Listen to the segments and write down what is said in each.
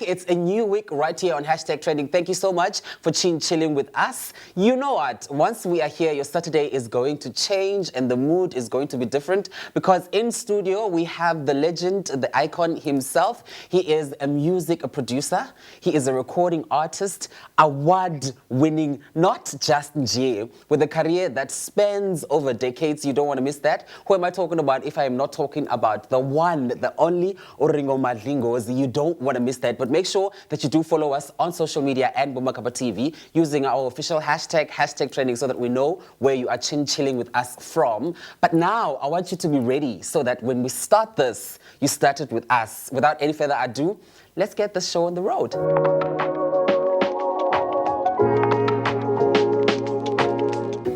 It's a new week right here on Hashtag Trending. Thank you so much for chilling with us. You know what? Once we are here, your Saturday is going to change and the mood is going to be different because in studio we have the legend, the icon himself. He is a music producer. He is a recording artist, award-winning, not just Nje, with a career that spans over decades. You don't want to miss that. Who am I talking about if I am not talking about the one, the only Uringo Madlingos? You don't want to miss that. But make sure that you do follow us on social media and Bomakaba TV using our official hashtag Trending, so that we know where you are chilling with us from. But now I want you to be ready so that when we start this, you start it with us. Without any further ado, let's get the show on the road.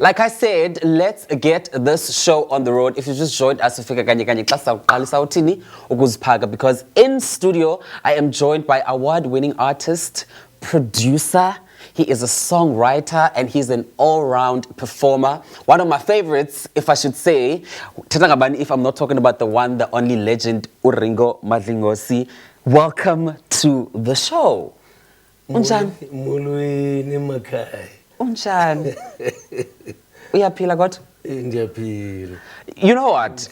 Like I said, let's get this show on the road. If you just joined us, because in studio, I am joined by award-winning artist, producer. He is a songwriter and he's an all-round performer. One of my favorites, if I should say, if I'm not talking about the one, the only legend, Uringo Madlingozi. Welcome to the show. Unjani? Mulweni emakhaya. Unjani? Uyaphila kodwa? Ngiyaphila. You know what?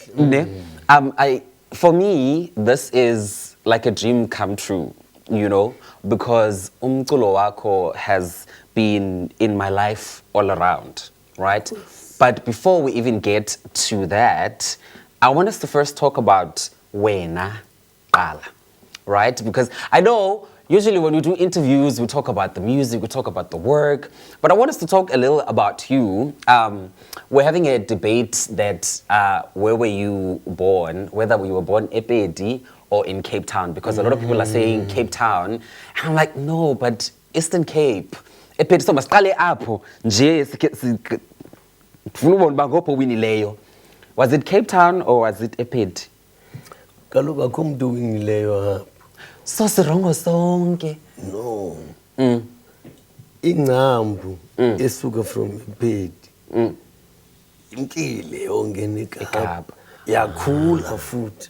For me, this is like a dream come true, you know, because umculo wako has been in my life all around, right? But before we even get to that, I want us to first talk about wena qala, right? Because I know usually when we do interviews, we talk about the music, we talk about the work, but I want us to talk a little about you. We're having a debate that where were you born, whether you were born Epedi or in Cape Town, because a lot of people are saying Cape Town, and I'm like, no, but Eastern Cape. Epedi so masiqale apho nje ufuna ubona bangopho winileyo. Was it Cape Town or was it Epedi? Kaloku akho umuntu winileyo apho. So sirongo sonke. No. Ingcambu esuka from Epedi. Impilo yongena eKapa. Yakhula futhi.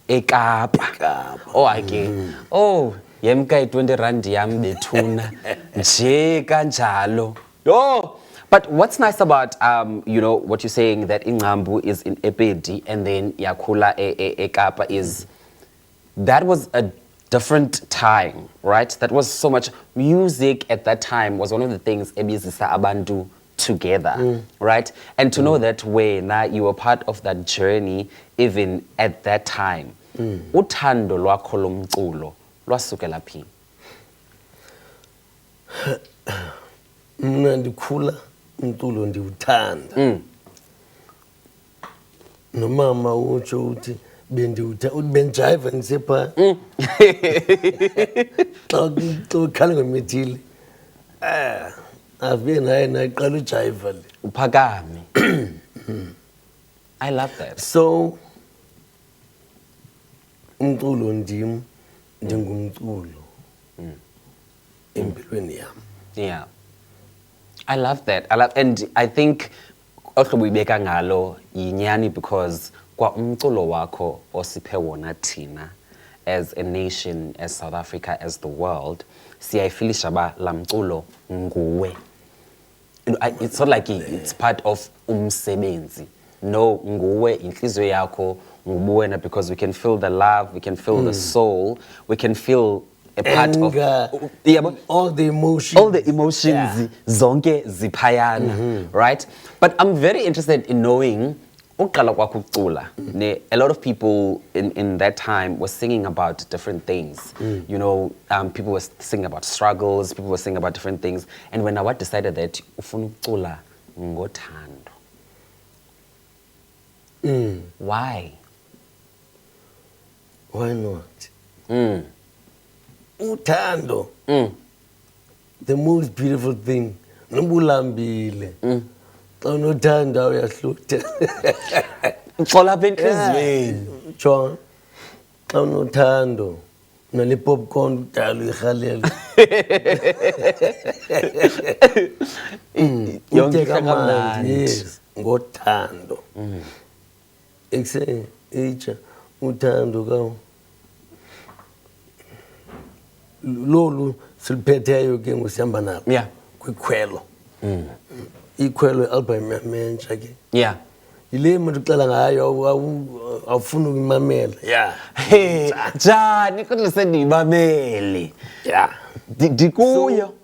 eKapa. Oh, okay. Oh, yemka 20 rand yam bethuna. Nje kanjalo. Oh, but what's nice about you know what you're saying, that Ingcambu is in Epedi and then yakhula eKapa, is that was a different time, right? That was so much music at that time was one of the things ebizisa abantu together, right? And to know that way now you were part of that journey even at that time. Uthando lwakho lomculo lwasukela phi? Mna ndikhula umculo ndiwuthanda. Nomama utsho uthi benjive ngisepha. Xa khala ngemithile. Ave naye naqala ujive le. Uphakame. I love that. So umculo ndingumculo empilweni yami. Yeah. I love that. And I think ohlobuyibeka ngalo yinyani, because kwa umculo wako osiphe wona thina as a nation, as South Africa, as the world, siyayifilisha ba lamculo nguwe. It's not like it's part of umsebenzi. No, nguwe inhliziyo yakho ngubuwena, because we can feel the love, we can feel the soul, we can feel a part Anger, of all the emotions. All the emotions, zonke zipayana, right? But I'm very interested in knowing uqala kwakho ukucula. A lot of people in that time were singing about different things. You know, people were singing about struggles, people were singing about different things. And when I decided that ufuna ukucula ngothando. Why? Why not? Uthando. The most beautiful thing. Nobulambile. Xa unothanda uyahlutha. Uxola apha enhliziyweni. Jonga. Xa unothando nale popcorn udala uyirhalela. Yonke kamnandi. Yes, ngothando. Itsha uthando kawo lolu siliphetheyo ke ngusihamba nalo Yeah. kwikhwelo ikhwelo album yamentsha ke Yeah. yile muntu uxela ngayo awufuna ukuyimamela yeah Hey, njani kodwa sendiyimamele. yeah Ndikuyo.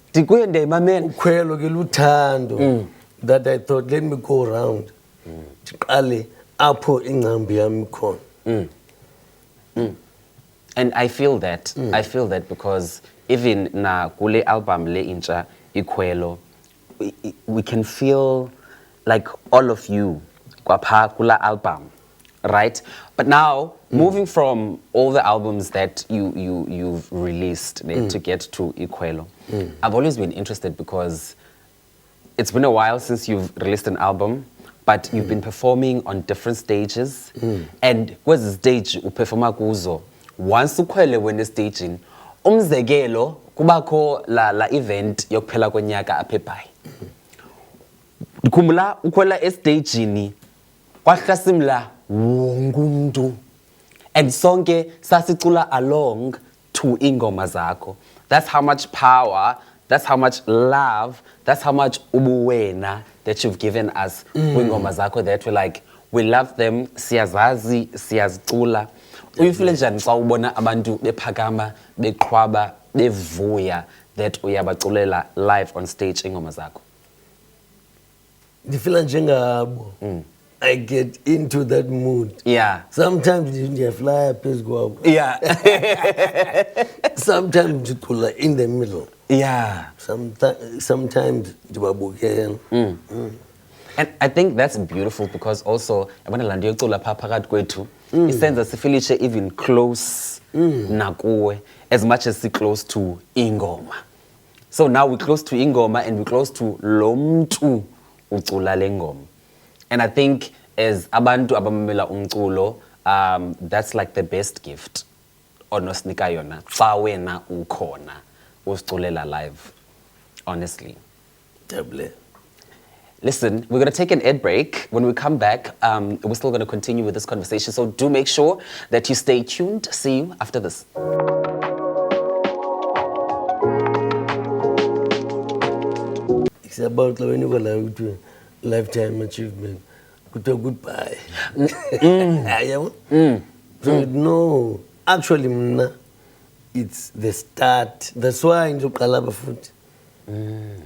Ndikuyo ndiyayimamela. ukhwelo ke luthando that I thought let me go around ndiqale apho ingcambi yami khona And I feel that. I feel that because even na kule album le incha Ikhwelo, we can feel like all of you kwapha kula album, right? But now moving from all the albums that you've released to get to Ikhwelo, I've always been interested because it's been a while since you've released an album, but you've been performing on different stages. And kwezi stage uperforma kuzo, once ukhwele wena staging, umzekelo kubakho la event yokuphela konyaka apha eBhayi. Ndikhumbula ukhwela estagini kwahlasimla wonke umuntu. And sonke sasicula along to ingoma zakho. That's how much power, that's how much love, that's how much ubuwena that you've given us kwingoma zakho that we're like, we love them, siyazazi, siyazicula. Uyifile njani xa ubona abantu bephakama, beqhwaba, bevuya that uyabaculela live on stage ingoma zakho? ndifila njengabo I get into that mood Yeah. sometimes ndiyaflya phezu kwabo Yeah. sometimes ndicula in the middle Yeah. sometimes ndibabukela And I think that's beautiful because also yabona laa nto yocula phaa phakathi kwethu isenza sifilishe even close nakuwe as much as si-close to ingoma. So now we're close to ingoma and we're close to lo mntu ucula le ngoma. And I think as abantu abamamela umculo, that's like the best gift onosinika yona xa wena ukhona usiculela live, honestly. Double. Listen, we're going to take an ad break. When we come back, we're still going to continue with this conversation. So do make sure that you stay tuned. See you after this. It's about when you go like to lifetime achievement. Goodbye. So no, actually, mna, it's the start. That's why nje uqala bafuthi.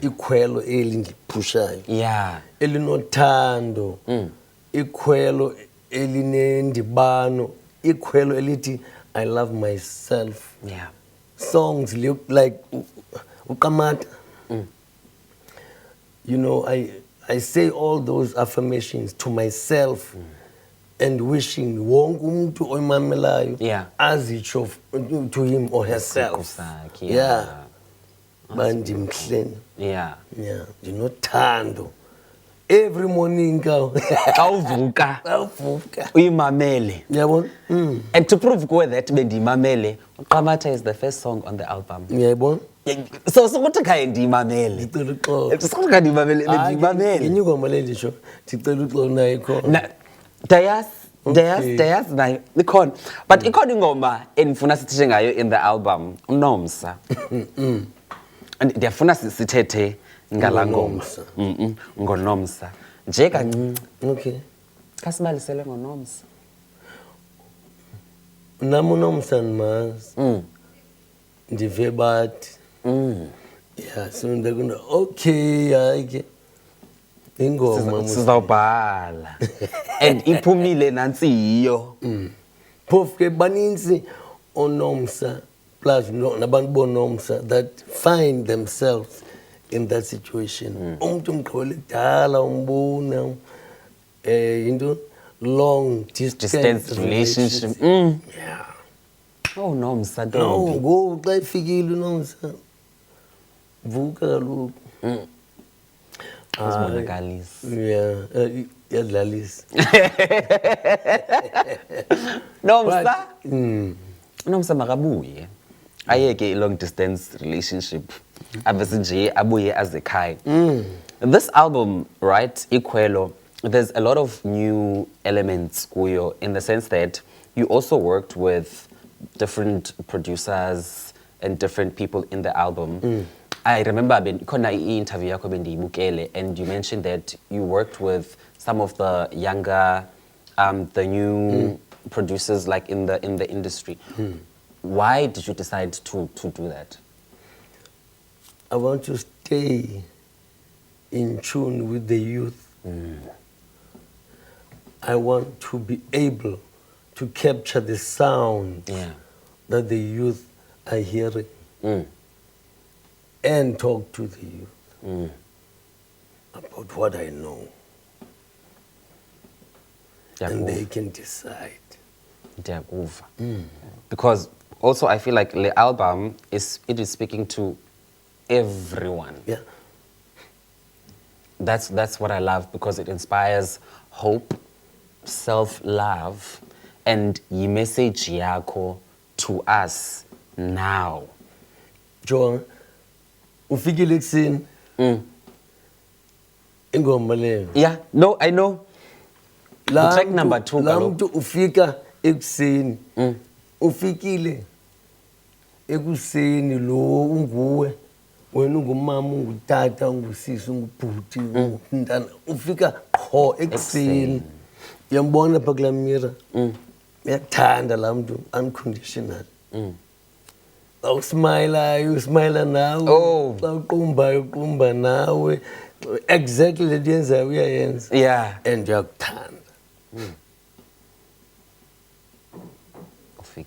Ikhwelo elingipushayo. Yeah. Elinothando. Ikhwelo elinendibano. Ikhwelo elithi I love myself. Yeah. Songs look like uqamata. You know, I say all those affirmations to myself and wishing wonke umuntu oyimamelayo Yeah. azitsho to him or herself. Sakhe, Yeah. Bandimhleni. Yeah. Yeah. Ndinothando. Every morning ka. Xa uvuka Awuvuka. uyimamele. Yabona? And to prove kuwe that bendiyimamele, Uqamata is the first song on the album. Uyayibona? So ukuthi khaye ndiyimamele. Ndicela uxolo. Sikuthi khaye ndiyimamele. Ngenye ingoma le ndisho ndicela uxolo nayo ikhona. Na Dayazi nayo ikhona. But ikhona ingoma endifuna sithethe ngayo in the album, uNomsa. And ndiyafuna sithethe ngala ngoma. NgoNomsa. Nje kancinci. Okay. Kasibalisele ngoNomsa. Nami uNomsa ndimazi. Ndive bathi. Yeah, so ndakuna okay hayi ke. Ingoma Sizawubhala. And iphumile nansi yiyo. phofu ke baninzi oNomsa plus nabantu boNomsa that find themselves in that situation. Umuntu umqhwele kudala umbona into long distance relationship. Yeah. Oh Nomsa No, Ntombi. go xa ifikile uNomsa. Vuka kaloku. Uzibonakalisa. Yeah, yadlalisa. Nomsa. Nomsa makabuye. Ayeke i-long distance relationship. Avese nje abuye azekhaya. This album, right, Ikhwelo, there's a lot of new elements kuyo in the sense that you also worked with different producers and different people in the album. I remember khona i-interview yakho bendiyibukele, and you mentioned that you worked with some of the younger, the new producers like in the industry. Why did you decide to do that? I want to stay in tune with the youth. I want to be able to capture the sound that the youth are hearing and talk to the youth about what I know. And they can decide. Because also I feel like the album is speaking to everyone. Yeah. That's what I love, because it inspires hope, self-love, and yi message yakho to us now. Jonga, ufikile ekuseni. Ingoma leyo. Yeah, no, I know. Track number 2 la muntu ufika ekuseni. Ufikile ekuseni lo unguwe. Wena ungumama, ungutata, ungusisi, ungubhuti, ungumntana. Ufika qho ekuseni. Yambona pha kula mirror. Uyathanda la muntu unconditional. Awusmilayo, usmila nawe. Xa uqumbayo, uqumba nawe. Exactly le nto yenzayo uyayenza. Yeah. And uyakuthanda.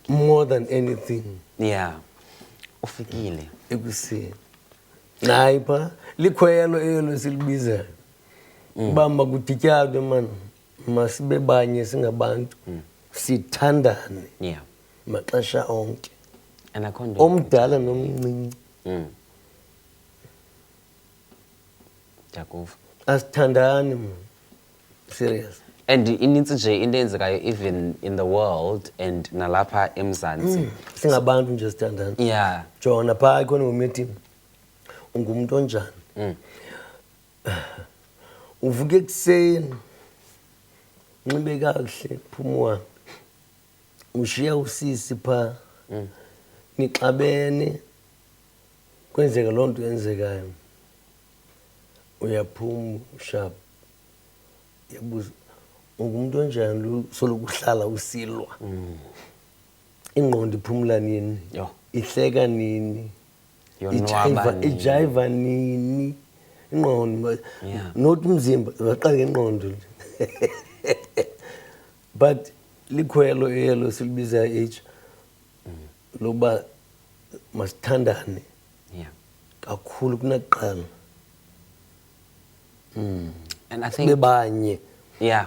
More than anything. Yeah. Ufikile. Ekuseni. Nayi pha likhwelo elo silibizayo. Uba makudityanwe man, masibe banye singabantu. Sithandane. Yeah. Maxesha onke. And omdala nomncinci. Asithandane man. Serious. And inintsi nje into eyenzekayo even in the world and nalapha eMzantsi. Singabantu nje sithandane. Yeah. Jona pha ikhona ngomeeting. Ungumuntu onjani? Uvuka ekuseni. Unxibe kakuhle, phuma. Ushiya usisi pha. Nixabene. Kwenzeka loo nto yenzekayo. Uyaphuma sharp. Yabuza ungumuntu onjani lo soloku uhlala usilwa. Ingqondo iphumula nini? Ihleka nini? Ijiva nini? Ingqondo not umzimba, ngaqala ngengqondo. But likhwelo elo silibiza age loba masithandane. Yeah. Kakhulu kunakuqala. And I think bebanye. Yeah.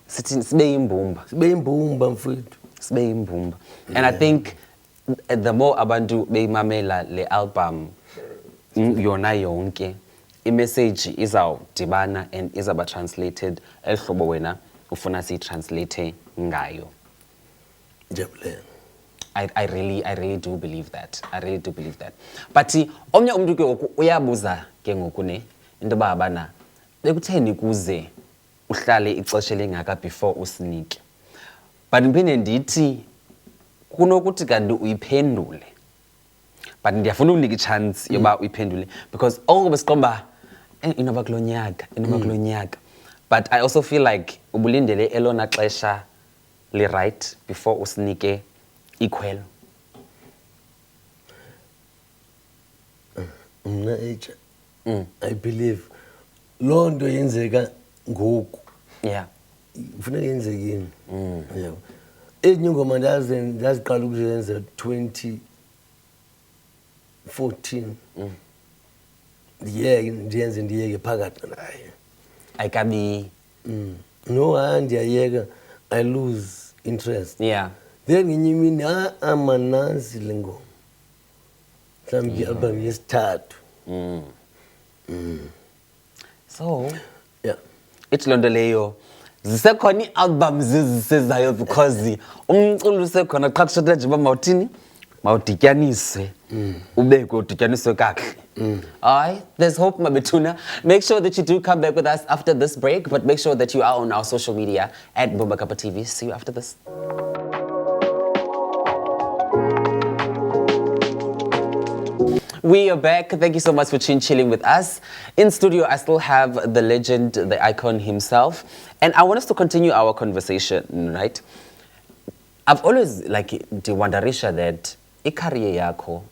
Sibe yimbumba. Sibe yimbumba mfowethu. Sibe yimbumba. And I think the more abantu beyimamela le album yona yonke, i-message izawudibana and izaba translated ehlobo wena ufuna si-translate ngayo. Jabulele. I really do believe that. I really do believe that. But omnye umuntu ke uyabuza ke ngoku ne into babana bekutheni kuze uhlale ixesha lengaka before usinike. But ngiphinde ndithi kunokuthi kanti uyiphendule. But ndiyafuna unika i-chance yoba uyiphendule because okobe siqomba inoba kulonyaka. But I also feel like ubulindele elona xesha li right before usinike ikhwelo. Mna age. I believe loo nto yenzeka ngoku. Yeah. Kufuneka yenzekini. Yeah. Enye ingoma ndaziqala ukuzenza 2014. Ndiyeke phakathi naye. Ayikabi. No, ndiyayeka. I lose interest. Yeah. Then ngenye imini amananzi le ngoma. Mhlawumbi i-album yesithathu. So, yeah. Ithi loo nto leyo zisekhona ii-albums ezisezayo because umculo usekhona qha kushota nje uba mawuthini mawudityaniswe ubekwe udityaniswe kakuhle. Alright, there's hope, Mabetuna. Make sure that you do come back with us after this break, but make sure that you are on our social media at Mbumba Kapa TV. See you after this. We are back. Thank you so much for chilling with us. In studio, I still have the legend, the icon himself. And I want us to continue our conversation, right? I've always, like, wonderisha that career yako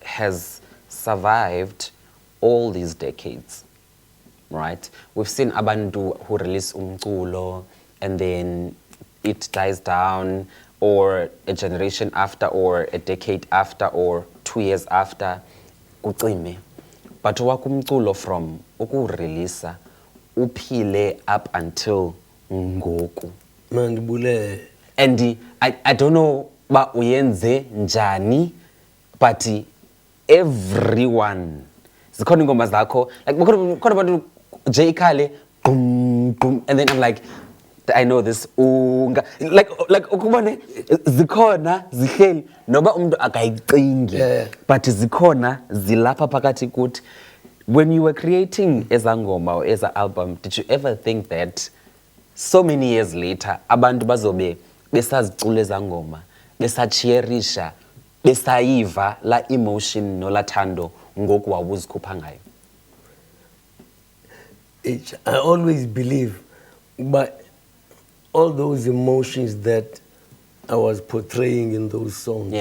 has survived all these decades, right? We've seen abantu who release umculo and then it dies down, or a generation after, or a decade after, or 2 years after, kucime. But wakumculo from ukurelease uphile up until ngoku. Mandibule. And I don't know ba uyenze njani, but everyone zikhona ingoma zakho, like khona abantu J Khale boom boom, and then I'm like, I know this like ukubone zikhona zihleli noba umuntu akayicingi, but zikhona zilapha phakathi kuthi. When you were creating ezangoma or eza album, did you ever think that so many years later abantu bazobe besazicula ezangoma, besacherisha, besayiva la emotion no la thando ngoku wawuzikhupha ngayo? I always believe, but all those emotions that I was portraying in those songs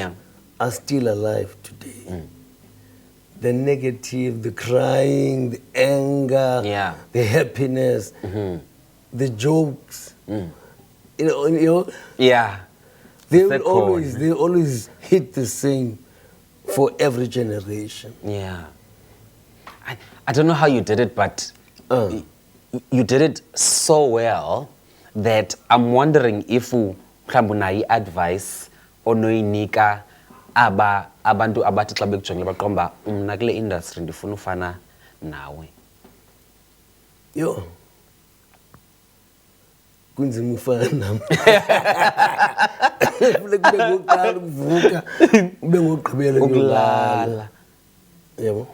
are still alive today. The negative, the crying, the anger, the happiness, the jokes. You know, they always hit the same for every generation. Yeah. I don't know how you did it, but you did it so well that I'm wondering if mhlawumbe advice onoyinika abantu abathi xa bekujongile baqomba mna kule industry ndifuna ufana nawe. Yo, kunzima ufana nami. Kube ngokuqala ukuvuka, kube ngokugqibela ukulala. Yebo.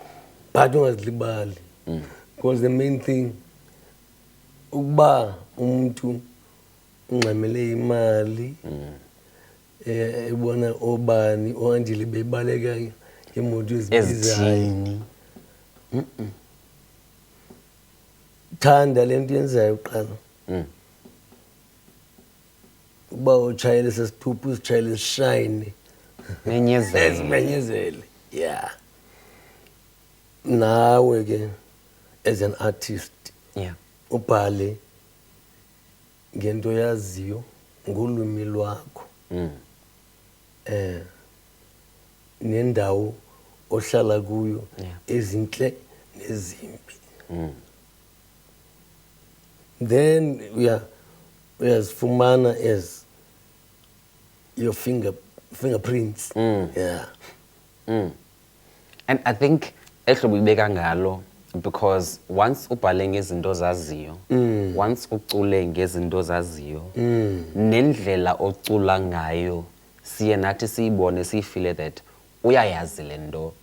But ungazilibali. Because the main thing ukuba umuntu ungcamele imali ebona obani ohandile bebaleka ngemoto ezibizayo. Thanda lento yenzayo uqala. Uba uchayele sesithupha usijayele shine. Menyezele. Yeah. Nawe ke as an artist, ubhale ngento yaziyo ngolwimi lwakho. Nendawo ohlala kuyo ezinhle nezimbi. Then uyazifumana as your fingerprints. And I think ehlobo ngalo, because once ubhale ngezinto zaziyo, once ucule ngezinto zaziyo, nendlela ocula ngayo siye nathi siyibone siyifile that uyayazi lento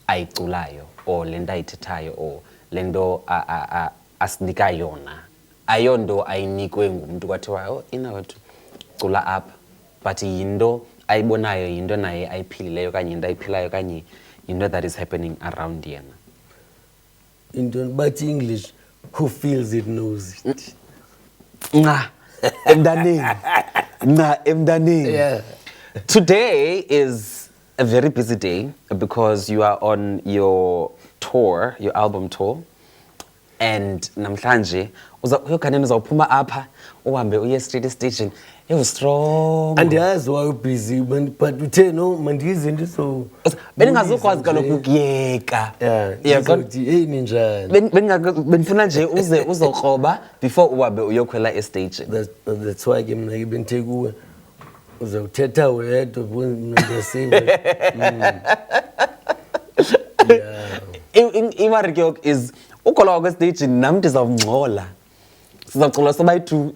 ayiculayo, or lento ayithethayo, or lento asinika yona. Ayondo ayinikwe ngumuntu kwathiwa oh inawethu cula apha, but yinto ayibonayo, yinto naye ayiphilileyo kanye into ayiphilayo kanye yinto that is happening around yena. But English, who feels it knows it. Yeah. Today is a very busy day because you are on your tour, your album tour, and namhlanje uyokanene uzawuphuma apha uhambe uye straight station. You strong. And as well busy, but you tell no mandize ndiso. Beningazokwazi kaloku ukuyeka. Yeah, hey ninja. Benifuna nje uzokroba before uhambe uyokhwela stage. That's why ke mina ngibenthe kuwe. Uzawuthetha wedwa ngiyasave. Imarike is ukhola kwa stage nami ndizawungcola. Sizawucula sobayi2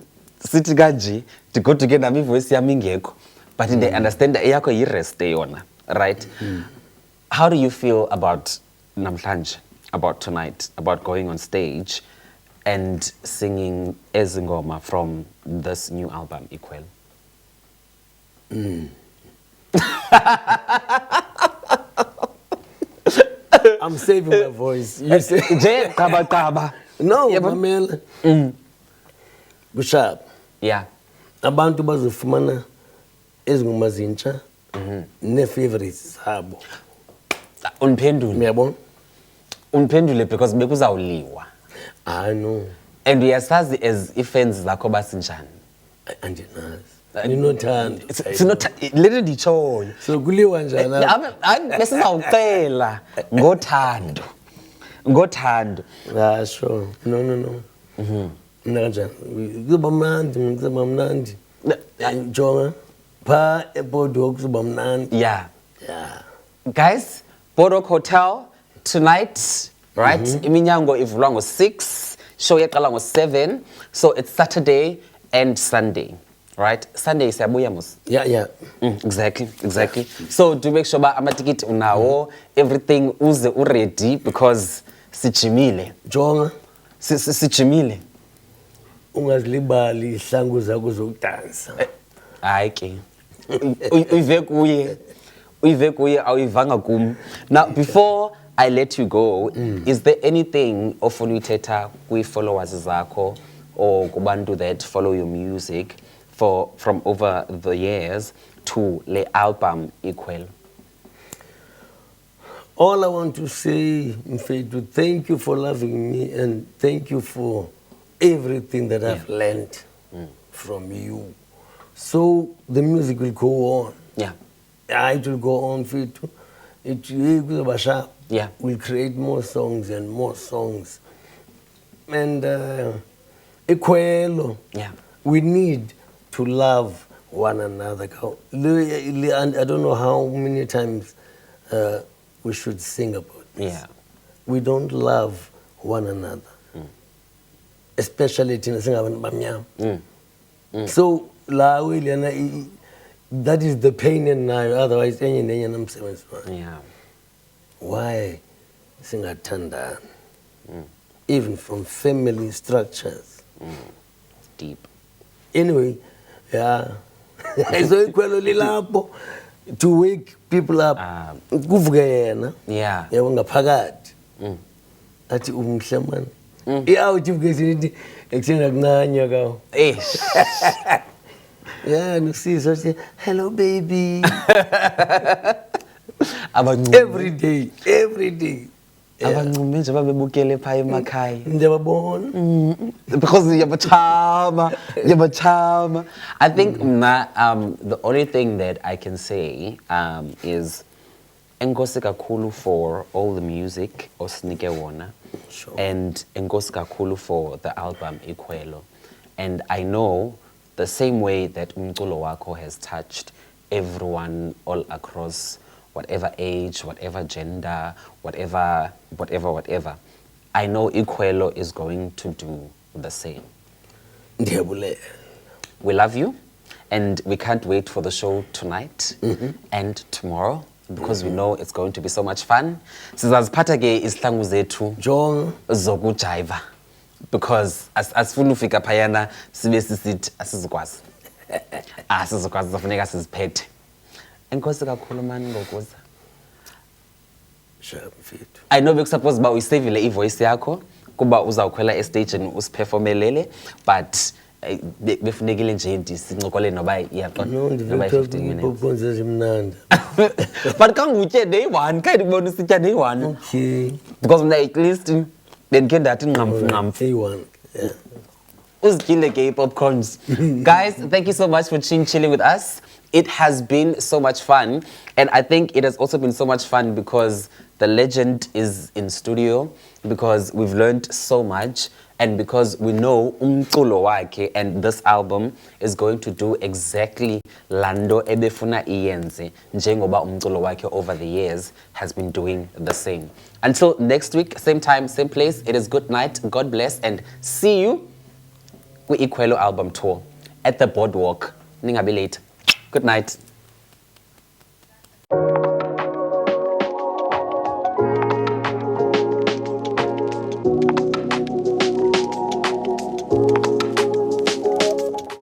sithi kanje ndigoduke nami ivoice yami ingekho, but they understand eyakho yi-rest yona, right? How do you feel about namhlanje, about tonight, about going on stage and singing ezingoma from this new album, Ikwela? I'm saving my voice. You say Nje qaba. no, Yebo. mamela. Kushap. Yeah. Abantu bazofumana ezingoma zintsha ne-favorites zabo. Uniphendule. Uyabona? Uniphendule because bekuzawuliwa. I know. And uyasazi as i-fans zakho basinjani. Andinazi. Ndinothando. Lele nditshoyo. So kuliwa njani? Besizawucela ngothando. Ngothando. Ah, sure. No. Mna kanjani? Kuzoba mnandi. Jonga. Pha eBoardwalk kuzoba mnandi. Yeah. Yeah. Guys, Boardwalk Hotel tonight, right? Iminyango ivulwa ngo-6, show yaqala ngo-7. So it's Saturday and Sunday, right? Sunday siyabuya mos. Yeah. Exactly. So do make sure ba amatikiti unawo, everything uze ready because sijimile. Jonga. Sijimile. Ungazilibali ihlangu zakho zokudansa. Hayi ke. Uyive kuye awuyivanga kum. Now before I let you go, is there anything ofuna uyithetha kwi-followers zakho or kubantu that follow your music from over the years to le album Ikhwelo? All I want to say, Mfethu, thank you for loving me and thank you for everything that I've learned from you. So the music will go on. Yeah. It will go on, Mfethu. Yeah. We'll create more songs and more songs. And Ikhwelo, Yeah. we need to love one another. And I don't know how many times we should sing about this. Yeah. We don't love one another. Especially thina singabantu bamnyama. So la that is the pain in nayo, otherwise enye nenye namsebenzi wayo. Yeah. Why singathandana? Even from family structures. It's deep. Anyway, yeah. So Ikhwelo lilapho to wake people up. Kuvuke yena. Yeah. Yabo ngaphakathi. Athi umhle man. I-out ivuke sithi eksena kuncanya kawo. Yeah, nosizwe athi hello baby. Every day. Abancume nje babebukele pha emakhaya. Ndiyababona. Because yabachama. I think the only thing that I can say is enkosi kakhulu for all the music osinike wona. Sure. And enkosi kakhulu for the album Ikhwelo. And I know the same way that umculo wakho has touched everyone all across whatever age, whatever gender, whatever. I know Ikhwelo is going to do the same. Ndiyabulela. We love you, and we can't wait for the show tonight and tomorrow because we know it's going to be so much fun. Sizaziphatha ke izihlangu zethu Jonga. zokujiva because asifuna ufika phayana sibe sisithi asizikwazi. Asizikwazi zafuneka siziphethe. Enkosi kakhulu mani ngokuza. Sharp Mfethu. I know bekusupposed ba uyisavile ivoice yakho kuba uzawukhwela estage and usiperformelele but befunekile nje ndisincokoleni noba iyaqona No, noba 15 minutes. ndivele zimnandi. But kangutye day 1 kayidi kubona usitya day 1 Okay. because mna at least bendike ndathi nqamfu A1. Yeah. uzityile ke popcorns. Guys, thank you so much for chilling with us. It has been so much fun, and I think it has also been so much fun because the legend is in studio, because we've learned so much, and because we know umculo wakhe, and this album is going to do exactly lando ebefuna iyenze njengoba umculo wakhe over the years has been doing the same. Until next week, same time, same place, it is good night, God bless, and see you with Ikhwelo album tour at the Boardwalk. Ningabi late. Good night.